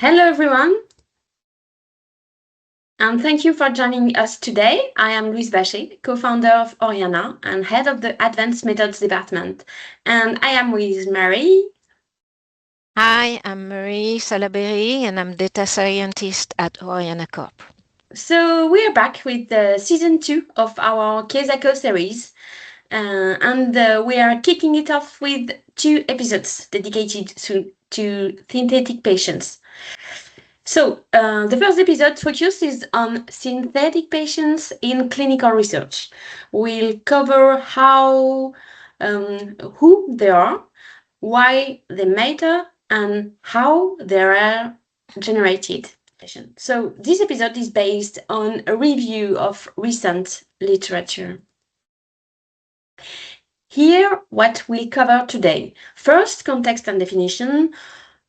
Hello, everyone, and thank you for joining us today. I am Louise Baschet, co-founder of Horiana and head of the Advanced Methods Department. And I am with Mary. Hi, I'm Marie Sallaberry and I'm data scientist at Horiana Corp. So we are back with season 2 of our KEZAKO series. And we are kicking it off with 2 episodes dedicated to synthetic patients. So, the first episode focuses on synthetic patients in clinical research. We'll cover who they are, why they matter, and how they are generated. So, this episode is based on a review of recent literature. Here, what we'll cover today. First, context and definition.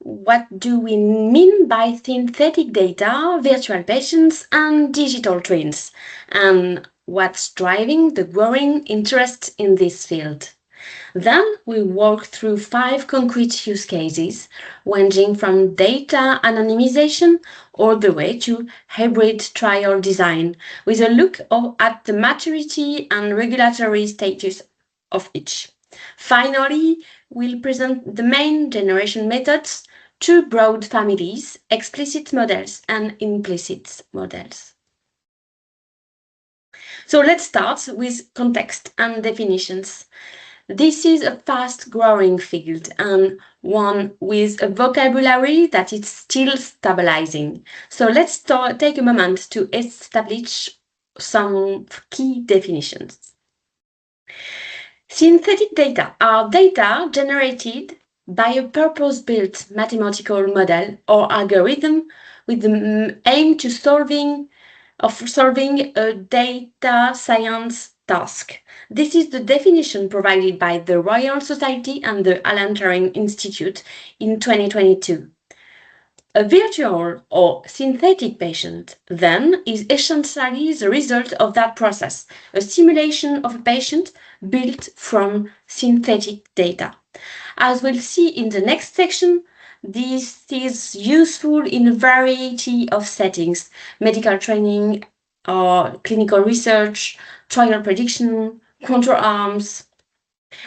What do we mean by synthetic data, virtual patients, and digital twins? And what's driving the growing interest in this field? Then we walk through 5 concrete use cases, ranging from data anonymization all the way to hybrid trial design, with a look at the maturity and regulatory status of each. Finally, we'll present the main generation methods, 2 broad families, explicit models and implicit models. So let's start with context and definitions. This is a fast-growing field and one with a vocabulary that is still stabilizing. So let's take a moment to establish some key definitions. Synthetic data are data generated by a purpose-built mathematical model or algorithm with the aim of solving a data science task. This is the definition provided by the Royal Society and the Alan Turing Institute in 2022. A virtual or synthetic patient, then, is essentially the result of that process, a simulation of a patient built from synthetic data. As we'll see in the next section, this is useful in a variety of settings: medical training or clinical research, trial prediction, control arms.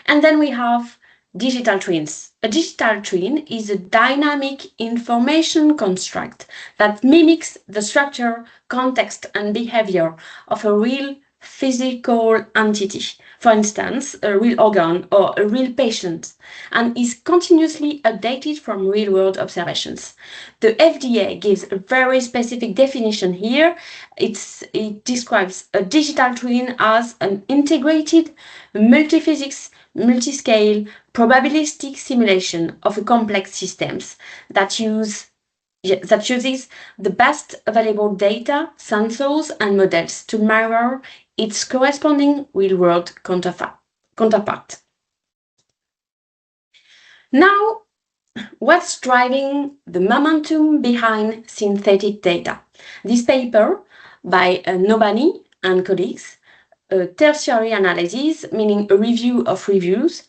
And then we have digital twins. A digital twin is a dynamic information construct that mimics the structure, context, and behavior of a real physical entity, for instance, a real organ or a real patient, and is continuously updated from real world observations. The FDA gives a very specific definition here. It describes a digital twin as an integrated multi-physics, multi-scale, probabilistic simulation of complex systems that uses the best available data, sensors, and models to mirror its corresponding real-world counterpart. Now, what's driving the momentum behind synthetic data? This paper by Nobani and colleagues, a tertiary analysis, meaning a review of reviews,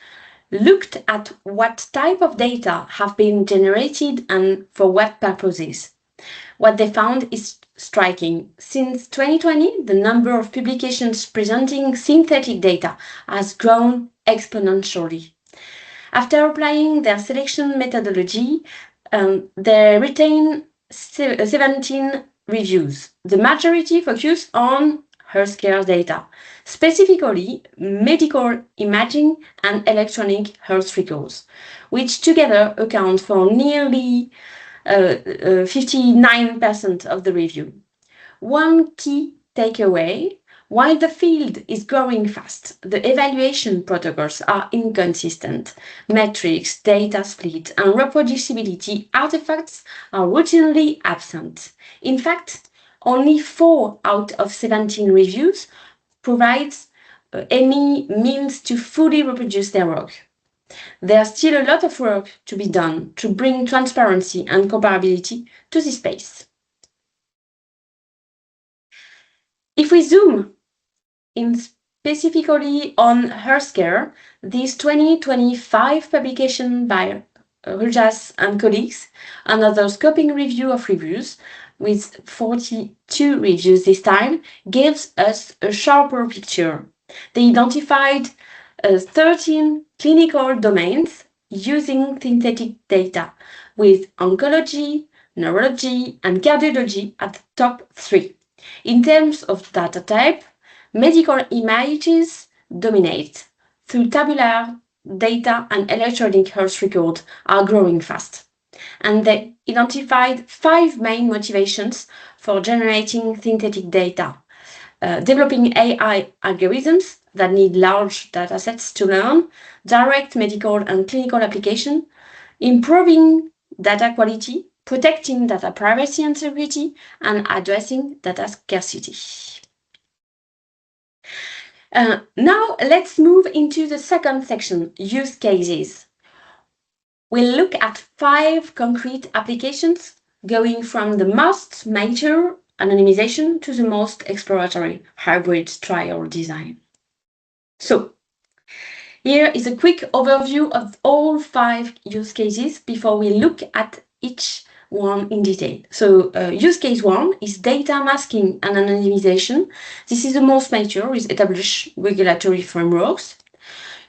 looked at what type of data have been generated and for what purposes. What they found is striking. Since 2020, the number of publications presenting synthetic data has grown exponentially. After applying their selection methodology, they retain 17 reviews. The majority focus on healthcare data, specifically medical imaging and electronic health records, which together account for nearly 59% of the review. One key takeaway: while the field is growing fast, the evaluation protocols are inconsistent. Metrics, data split, and reproducibility artifacts are routinely absent. In fact, only 4 out of 17 reviews provides any means to fully reproduce their work. There's still a lot of work to be done to bring transparency and comparability to this space. If we zoom in specifically on healthcare, this 2025 publication by Rujas and colleagues, another scoping review of reviews, with 42 reviews this time, gives us a sharper picture. They identified 13 clinical domains using synthetic data, with oncology, neurology, and cardiology at the top 3. In terms of data type, medical images dominate, through tabular data and electronic health records are growing fast. And they identified 5 main motivations for generating synthetic data. Developing AI algorithms that need large datasets to learn, direct medical and clinical application, improving data quality, protecting data privacy and security, and addressing data scarcity. Now let's move into the second section, use cases. We'll look at 5 concrete applications, going from the most major, anonymization, to the most exploratory, hybrid trial design. So, here is a quick overview of all 5 use cases before we look at each one in detail. So, use case 1 is data masking and anonymization. This is the most major with established regulatory frameworks.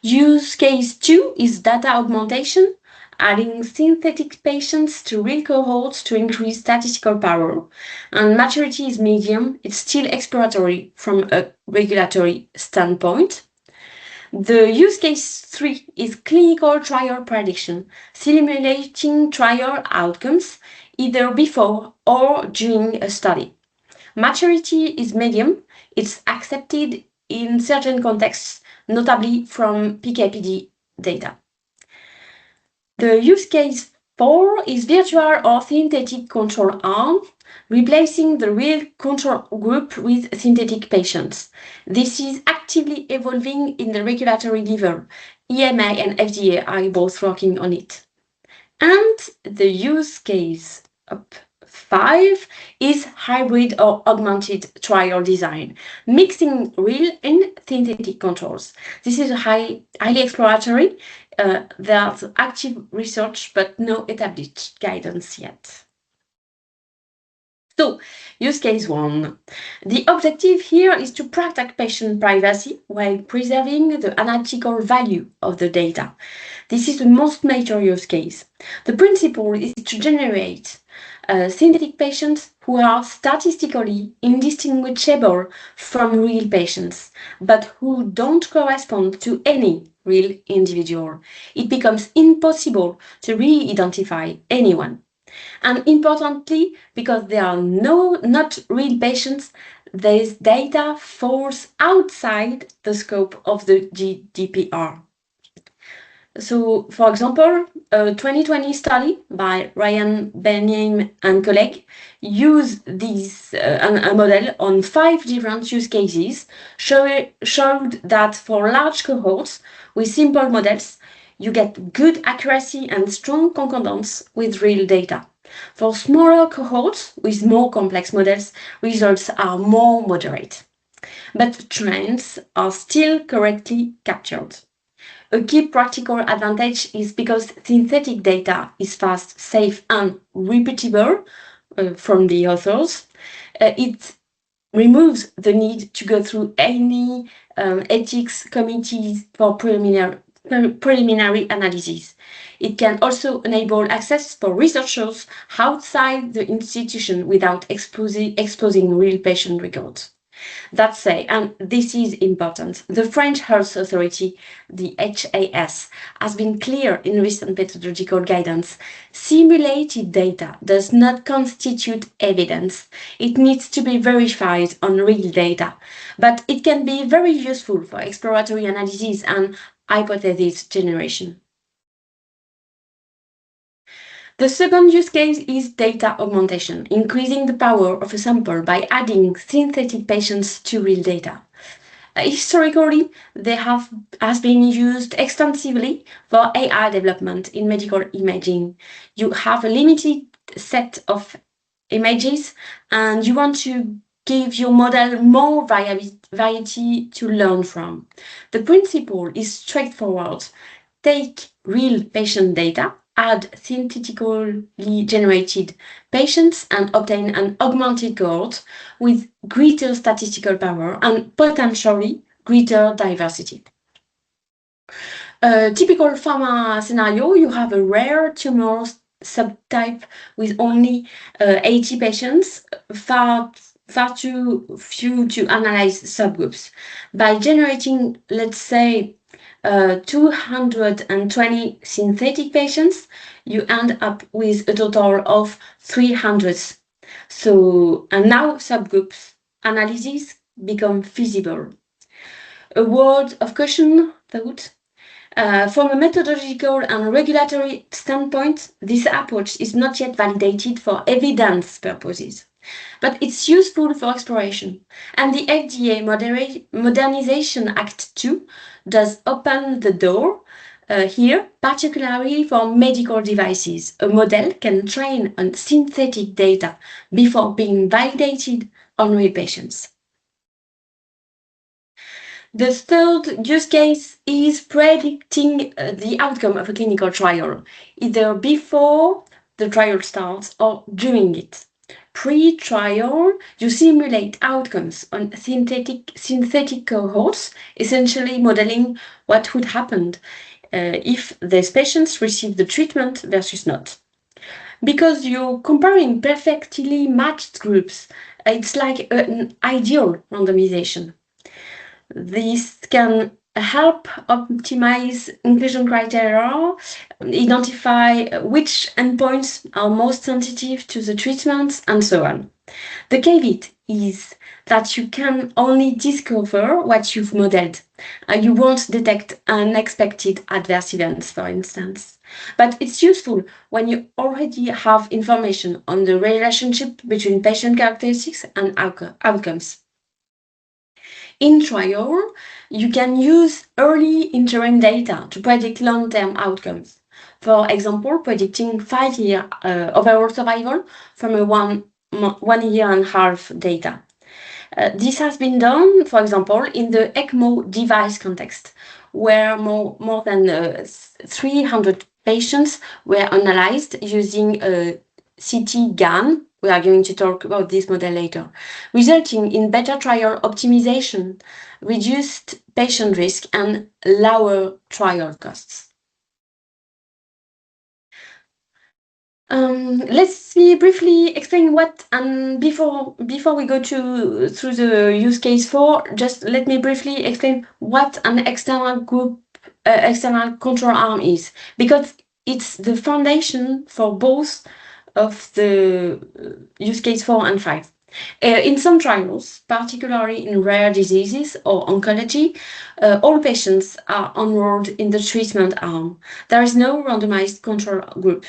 Use case 2 is data augmentation, adding synthetic patients to real cohorts to increase statistical power. And maturity is medium, it's still exploratory from a regulatory standpoint. The use case 3 is clinical trial prediction, simulating trial outcomes either before or during a study. Maturity is medium, it's accepted in certain contexts, notably from PK/PD data. The use case 4 is virtual or synthetic control arm, replacing the real control group with synthetic patients. This is actively evolving in the regulatory level. EMA and FDA are both working on it. And the use case 5 is hybrid or augmented trial design, mixing real and synthetic controls. This is highly exploratory. There's active research, but no established guidance yet. So, use case 1. The objective here is to protect patient privacy while preserving the analytical value of the data. This is the most major use case. The principle is to generate synthetic patients who are statistically indistinguishable from real patients, but who don't correspond to any real individual. It becomes impossible to re-identify anyone. And importantly, because they are not real patients, this data falls outside the scope of the GDPR. So, for example, a 2020 study by Ryan Benjamin and colleagues used a model on 5 different use cases, showed that for large cohorts with simple models, you get good accuracy and strong concordance with real data. For smaller cohorts with more complex models, results are more moderate. But trends are still correctly captured. A key practical advantage is because synthetic data is fast, safe, and repeatable from the authors. It removes the need to go through any ethics committees for preliminary analysis. It can also enable access for researchers outside the institution without exposing real patient records. That said, and this is important, the French Health Authority, the HAS, has been clear in recent methodological guidance. Simulated data does not constitute evidence. It needs to be verified on real data, but it can be very useful for exploratory analysis and hypothesis generation. The second use case is data augmentation, increasing the power of a sample by adding synthetic patients to real data. Historically, they has been used extensively for AI development in medical imaging. You have a limited set of images and you want to give your model more variety to learn from. The principle is straightforward. Take real patient data, add synthetically generated patients and obtain an augmented cohort with greater statistical power and potentially greater diversity. A typical pharma scenario, you have a rare tumor subtype with only 80 patients, far too few to analyze subgroups. By generating, let's say, 220 synthetic patients, you end up with a total of 300. So, and now subgroups analysis become feasible. A word of caution, thought. From a methodological and regulatory standpoint, this approach is not yet validated for evidence purposes, but it's useful for exploration. And the FDA Modernization Act 2 does open the door here, particularly for medical devices. A model can train on synthetic data before being validated on real patients. The third use case is predicting the outcome of a clinical trial, either before the trial starts or during it. Pre-trial, you simulate outcomes on synthetic cohorts, essentially modeling what would happen if these patients receive the treatment versus not. Because you're comparing perfectly matched groups, it's like an ideal randomization. This can help optimize inclusion criteria, identify which endpoints are most sensitive to the treatments, and so on. The caveat is that you can only discover what you've modeled. You won't detect unexpected adverse events, for instance. But it's useful when you already have information on the relationship between patient characteristics and outcomes. In trial, you can use early interim data to predict long-term outcomes. For example, predicting 5-year overall survival from a 1 year and a half data. This has been done, for example, in the ECMO device context, where more than 300 patients were analyzed using a CT GAN. We are going to talk about this model later, resulting in better trial optimization, reduced patient risk, and lower trial costs. Let's me briefly explain what, and before we go through the use case 4, just let me briefly explain what an external control arm is, because it's the foundation for both of the use case 4 and 5. In some trials, particularly in rare diseases or oncology, all patients are enrolled in the treatment arm. There is no randomized control group.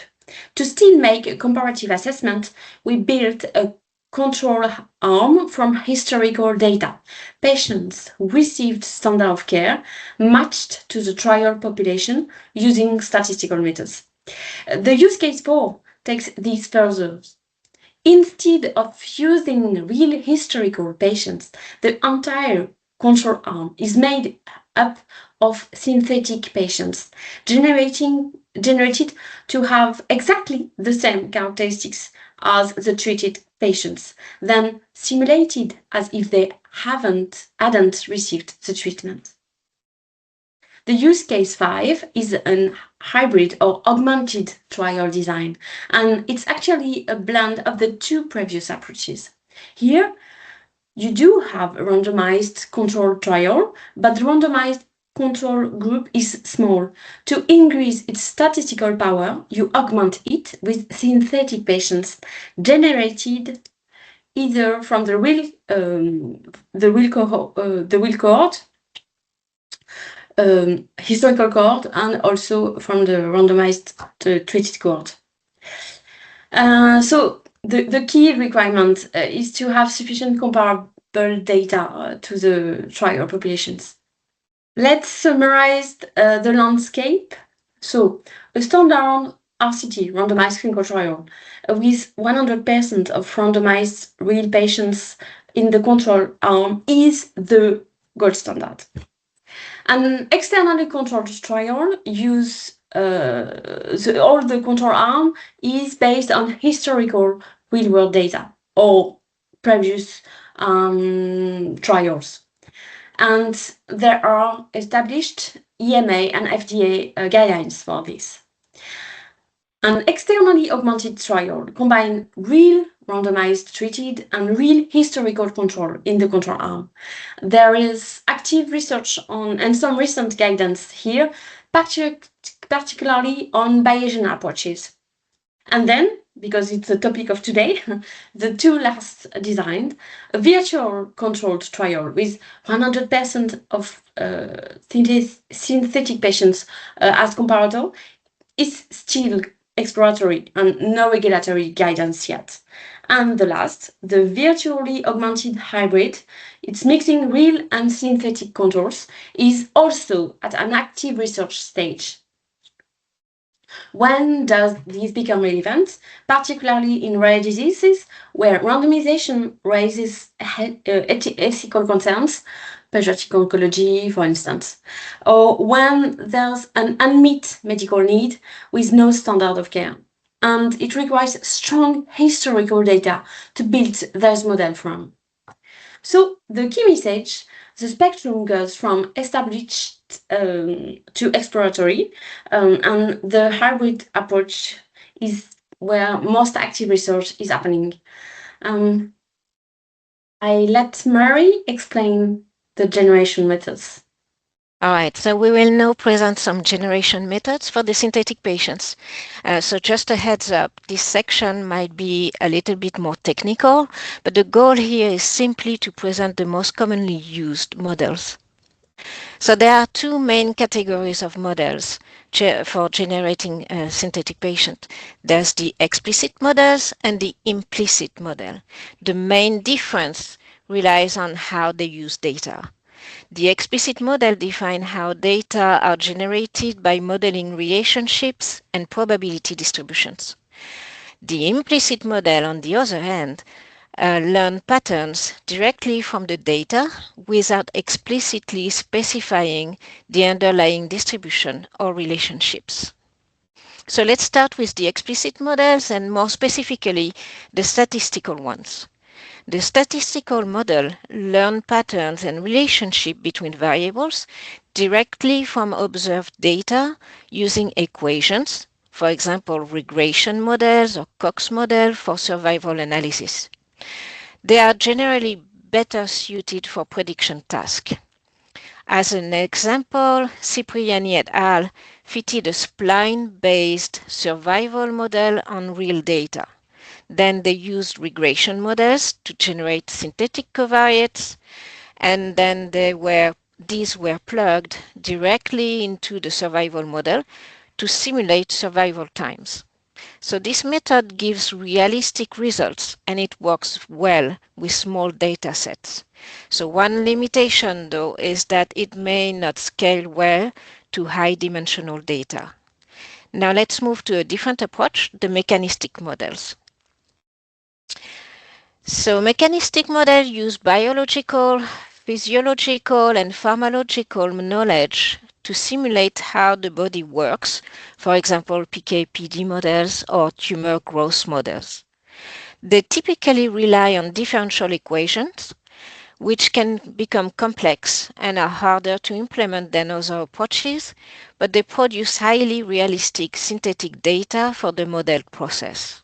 To still make a comparative assessment, we built a control arm from historical data. Patients who received standard of care matched to the trial population using statistical methods. The use case 4 takes this further. Instead of using real historical patients, the entire control arm is made up of synthetic patients, generated to have exactly the same characteristics as the treated patients, then simulated as if they hadn't received the treatment. The use case 5 is a hybrid or augmented trial design, and it's actually a blend of the two previous approaches. Here, you do have a randomized control trial, but the randomized control group is small. To increase its statistical power, you augment it with synthetic patients generated either from the real cohort, historical cohort, and also from the randomized treated cohort. So the key requirement is to have sufficient comparable data to the trial populations. Let's summarize the landscape. So a standard RCT, randomized clinical trial, with 100% of randomized real patients in the control arm is the gold standard. An externally controlled trial uses all the control arm is based on historical real-world data or previous trials. And there are established EMA and FDA guidelines for this. An externally augmented trial combines real randomized treated and real historical control in the control arm. There is active research on and some recent guidance here, particularly on Bayesian approaches. And then, because it's the topic of today, the two last designed, a virtual controlled trial with 100% of synthetic patients as comparator is still exploratory and no regulatory guidance yet. And the last, the virtually augmented hybrid, it's mixing real and synthetic controls, is also at an active research stage. When does this become relevant, particularly in rare diseases where randomization raises ethical concerns, pediatric oncology, for instance, or when there's an unmet medical need with no standard of care, and it requires strong historical data to build this model from. So the key message, the spectrum goes from established to exploratory, and the hybrid approach is where most active research is happening. I let Mary explain the generation methods. All right, so we will now present some generation methods for the synthetic patients. So just a heads up, this section might be a little bit more technical, but the goal here is simply to present the most commonly used models. So there are two main categories of models for generating a synthetic patient. There's the explicit models and the implicit model. The main difference relies on how they use data. The explicit model defines how data are generated by modeling relationships and probability distributions. The implicit model, on the other hand, learn patterns directly from the data without explicitly specifying the underlying distribution or relationships. So let's start with the explicit models and more specifically the statistical ones. The statistical model learns patterns and relationships between variables directly from observed data using equations, for example, regression models or Cox model for survival analysis. They are generally better suited for prediction tasks. As an example, Cipriani et al. Fitted a spline-based survival model on real data. Then they used regression models to generate synthetic covariates, and then these were plugged directly into the survival model to simulate survival times. So this method gives realistic results and it works well with small data sets. So one limitation though is that it may not scale well to high dimensional data. Now let's move to a different approach, the mechanistic models. So mechanistic models use biological, physiological, and pharmacological knowledge to simulate how the body works, for example, PK/PD models or tumor growth models. They typically rely on differential equations, which can become complex and are harder to implement than other approaches, but they produce highly realistic synthetic data for the model process.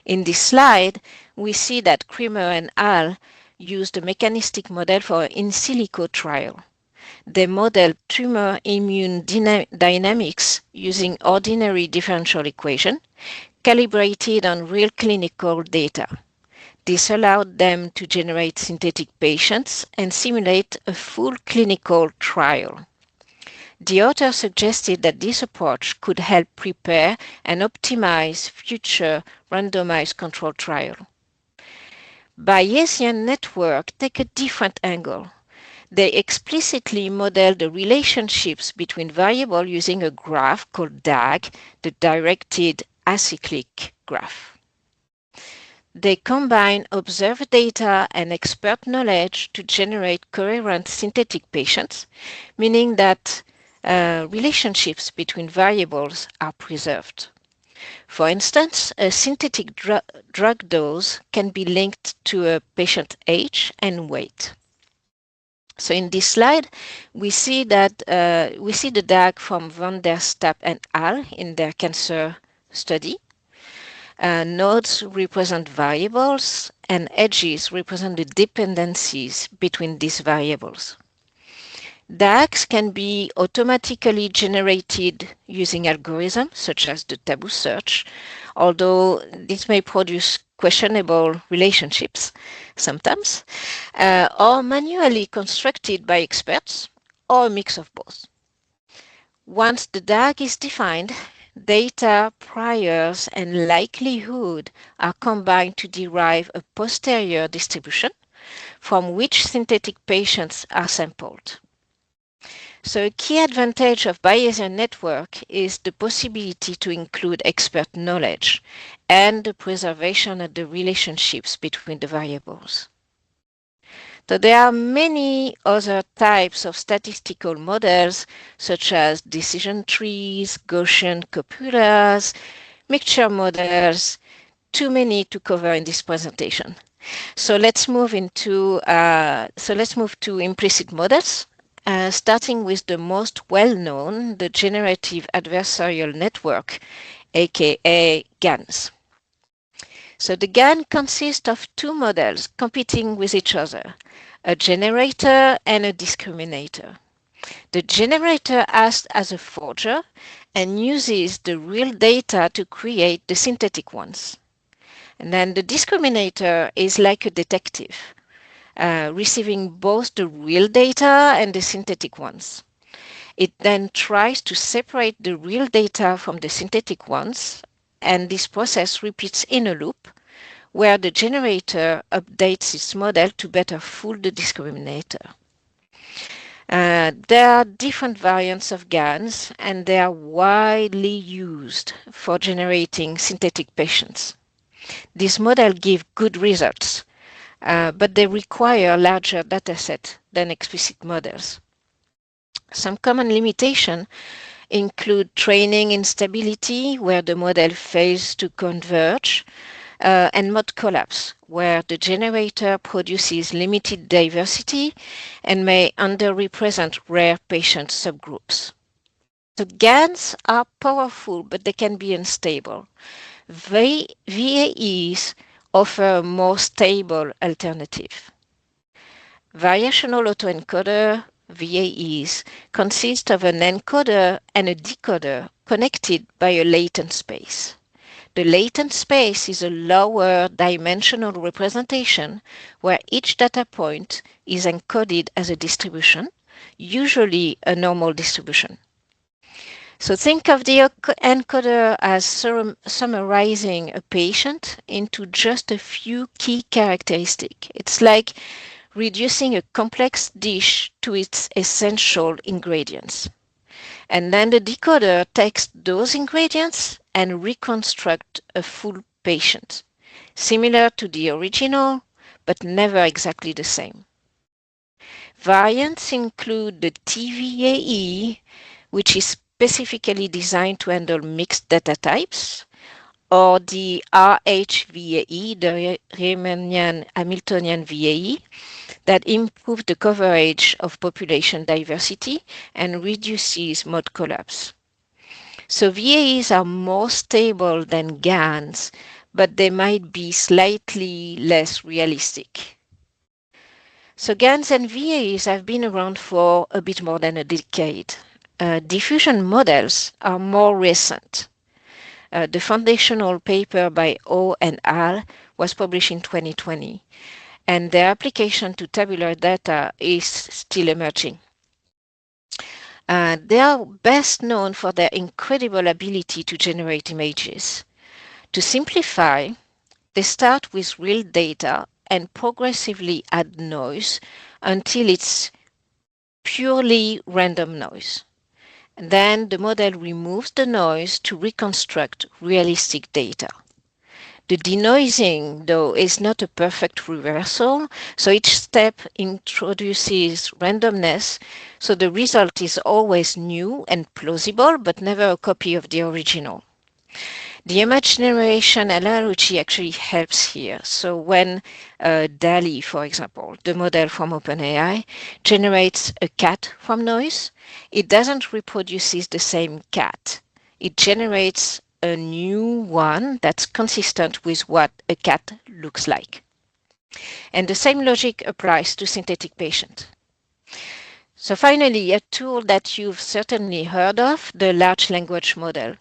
In this slide, we see that Creamer and al. Used a mechanistic model for in silico trial. They modeled tumor immune dynamics using ordinary differential equation, calibrated on real clinical data. This allowed them to generate synthetic patients and simulate a full clinical trial. The author suggested that this approach could help prepare and optimize future randomized control trials. Bayesian networks take a different angle. They explicitly model the relationships between variables using a graph called DAG, the directed acyclic graph. They combine observed data and expert knowledge to generate coherent synthetic patients, meaning that relationships between variables are preserved. For instance, a synthetic drug dose can be linked to a patient age and weight. So in this slide, we see the DAG from van der Staap and al. In their cancer study. Nodes represent variables, and edges represent the dependencies between these variables. DAGs can be automatically generated using algorithms such as the taboo search, although this may produce questionable relationships sometimes, or manually constructed by experts, or a mix of both. Once the DAG is defined, data, priors, and likelihood are combined to derive a posterior distribution from which synthetic patients are sampled. So a key advantage of Bayesian network is the possibility to include expert knowledge and the preservation of the relationships between the variables. So there are many other types of statistical models, such as decision trees, Gaussian copulas, mixture models, too many to cover in this presentation. So let's move to implicit models, starting with the most well-known, the generative adversarial network, aka GANs. So the GAN consists of two models competing with each other, a generator and a discriminator. The generator acts as a forger and uses the real data to create the synthetic ones. And then the discriminator is like a detective, receiving both the real data and the synthetic ones. It then tries to separate the real data from the synthetic ones, and this process repeats in a loop where the generator updates its model to better fool the discriminator. There are different variants of GANs, and they are widely used for generating synthetic patients. These models give good results, but they require a larger dataset than explicit models. Some common limitations include training instability, where the model fails to converge, and mode collapse, where the generator produces limited diversity and may underrepresent rare patient subgroups. So GANs are powerful, but they can be unstable. VAEs offer a more stable alternative. Variational autoencoder, VAEs, consist of an encoder and a decoder connected by a latent space. The latent space is a lower dimensional representation where each data point is encoded as a distribution, usually a normal distribution. So think of the encoder as summarizing a patient into just a few key characteristics. It's like reducing a complex dish to its essential ingredients. And then the decoder takes those ingredients and reconstructs a full patient, similar to the original, but never exactly the same. Variants include the TVAE, which is specifically designed to handle mixed data types, or the RHVAE, the Riemannian-Hamiltonian VAE, that improves the coverage of population diversity and reduces mode collapse. So VAEs are more stable than GANs, but they might be slightly less realistic. So GANs and VAEs have been around for a bit more than a decade. Diffusion models are more recent. The foundational paper by O and al. Was published in 2020, and their application to tabular data is still emerging. They are best known for their incredible ability to generate images. To simplify, they start with real data and progressively add noise until it's purely random noise. Then the model removes the noise to reconstruct realistic data. The denoising, though, is not a perfect reversal, so each step introduces randomness, so the result is always new and plausible, but never a copy of the original. The image generation analogy actually helps here. So when DALI, for example, the model from OpenAI, generates a cat from noise, it doesn't reproduce the same cat. It generates a new one that's consistent with what a cat looks like. And the same logic applies to synthetic patients. So finally, a tool that you've certainly heard of, the large language model.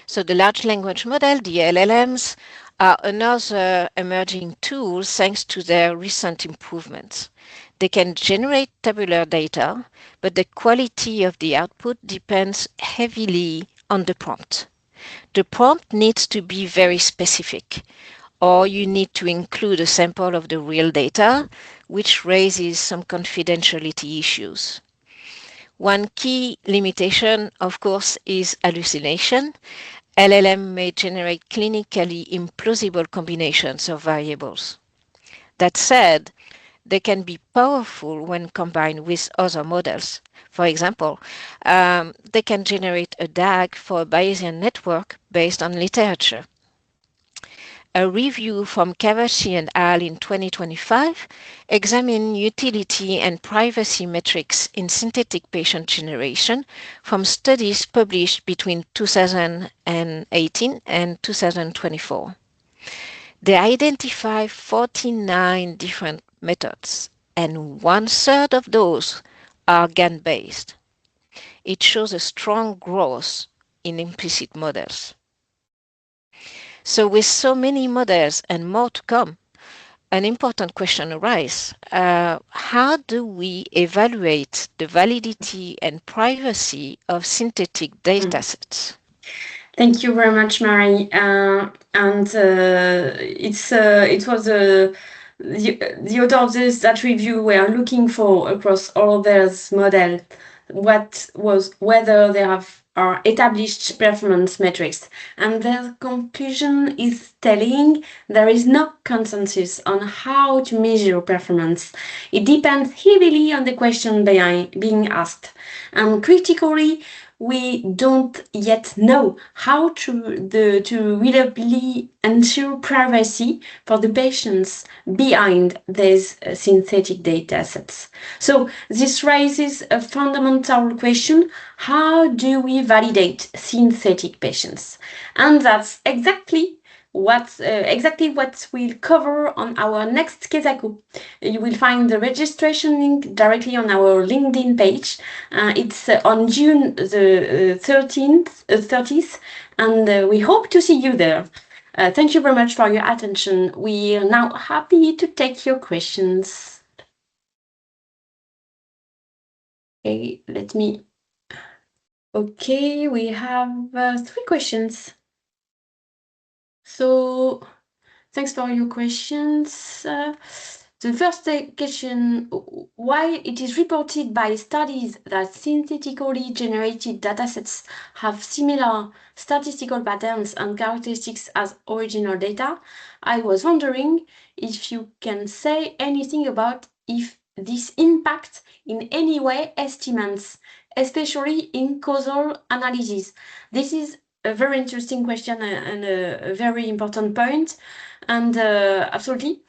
So the large language model, the LLMs, are another emerging tool thanks to their recent improvements. They can generate tabular data, but the quality of the output depends heavily on the prompt. The prompt needs to be very specific, or you need to include a sample of the real data, which raises some confidentiality issues. One key limitation, of course, is hallucination. LLM may generate clinically implausible combinations of variables. That said, they can be powerful when combined with other models. For example, they can generate a DAG for a Bayesian network based on literature. A review from Kavashi and al. In 2025 examined utility and privacy metrics in synthetic patient generation from studies published between 2018 and 2024. They identify 49 different methods, and 1/3 of those are GAN-based. It shows a strong growth in implicit models. So with so many models and more to come, an important question arises. How do we evaluate the validity and privacy of synthetic datasets? Thank you very much, Mary. It was the author of that review were looking for across all those models whether they are established performance metrics, and their conclusion is telling there is no consensus on how to measure performance. It depends heavily on the question being asked, and critically, we don't yet know how to reliably ensure privacy for the patients behind these synthetic data sets. So this raises a fundamental question: how do we validate synthetic patients? And that's exactly what we'll cover on our next KEZAKO. You will find the registration link directly on our LinkedIn page. It's on June the 30th, and we hope to see you there. Thank you very much for your attention. We are now happy to take your questions. Okay, Okay, we have 3 questions. So, thanks for your questions. The first question: why it is reported by studies that synthetically generated datasets have similar statistical patterns and characteristics as original data? I was wondering if you can say anything about if this impacts in any way estimates, especially in causal analysis. This is a very interesting question and a very important point, and absolutely.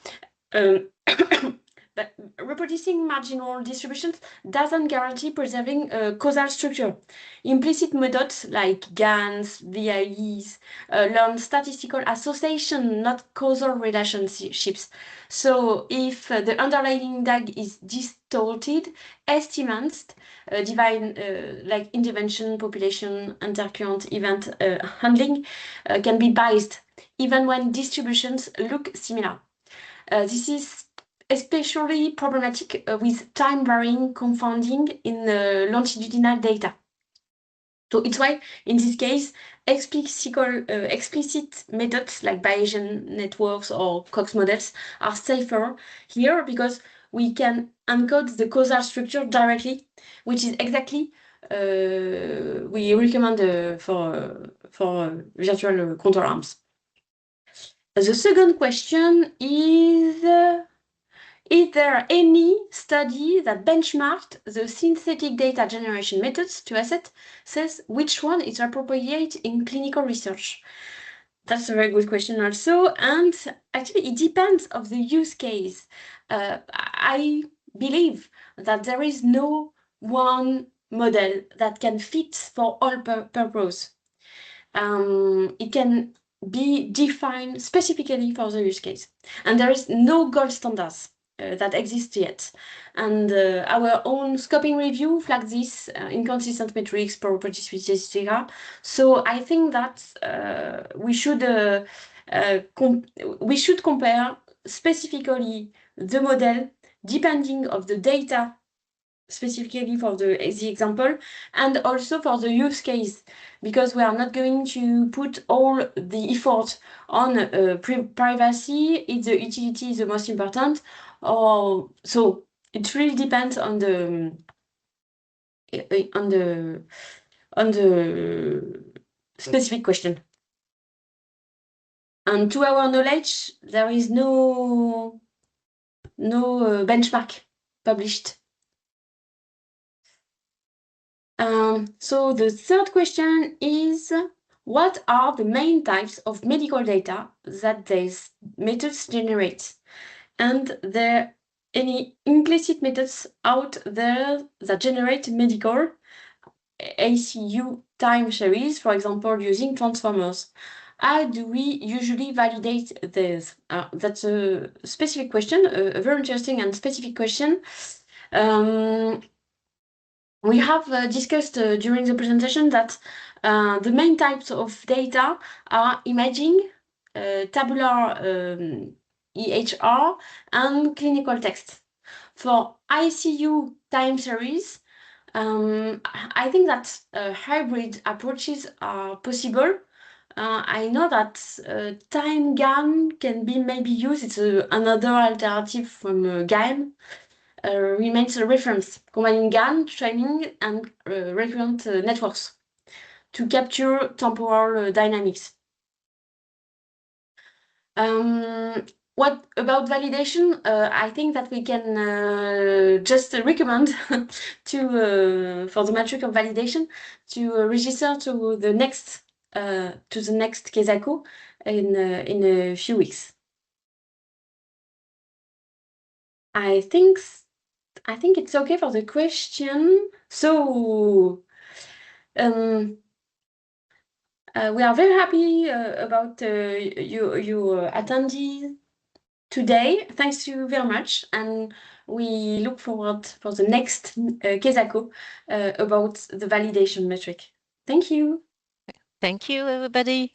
But reproducing marginal distributions doesn't guarantee preserving a causal structure. Implicit methods like GANs, VIEs learn statistical association, not causal relationships. So if the underlying DAG is distorted, estimates divine like intervention, population, intercurrent event handling can be biased, even when distributions look similar. This is especially problematic with time-varying confounding in longitudinal data. So it's why, in this case, explicit methods like Bayesian networks or Cox models are safer here because we can encode the causal structure directly, which is exactly we recommend for virtual control arms. The second question is there any study that benchmarked the synthetic data generation methods to assess which one is appropriate in clinical research? That's a very good question also, and actually it depends of the use case. I believe that there is no one model that can fit for all purpose. It can be defined specifically for the use case, and there is no gold standards that exist yet. And our own scoping review flagged this inconsistent metrics, properties, etc. So I think that we should compare specifically the model depending of the data specifically for the example and also for the use case, because we are not going to put all the effort on privacy if the utility is the most important, or so it really depends on the specific question. And to our knowledge, there is no benchmark published. So the third question is, what are the main types of medical data that these methods generate? And there any implicit methods out there that generate medical ACU time series, for example, using transformers? How do we usually validate this? That's a specific question, a very interesting and specific question. We have discussed during the presentation that the main types of data are imaging, tabular EHR, and clinical text. For ICU time series, I think that hybrid approaches are possible. I know that time GAN can be maybe used. It's another alternative from GAN. Remains a reference, combining GAN training and recurrent networks to capture temporal dynamics. What about validation? I think that we can just recommend for the metric of validation to register to the next KEZAKO in a few weeks. I think it's okay for the question. So we are very happy about your attendees today. Thanks to you very much, and we look forward for the next KEZAKO about the validation metric. Thank you. Thank you, everybody.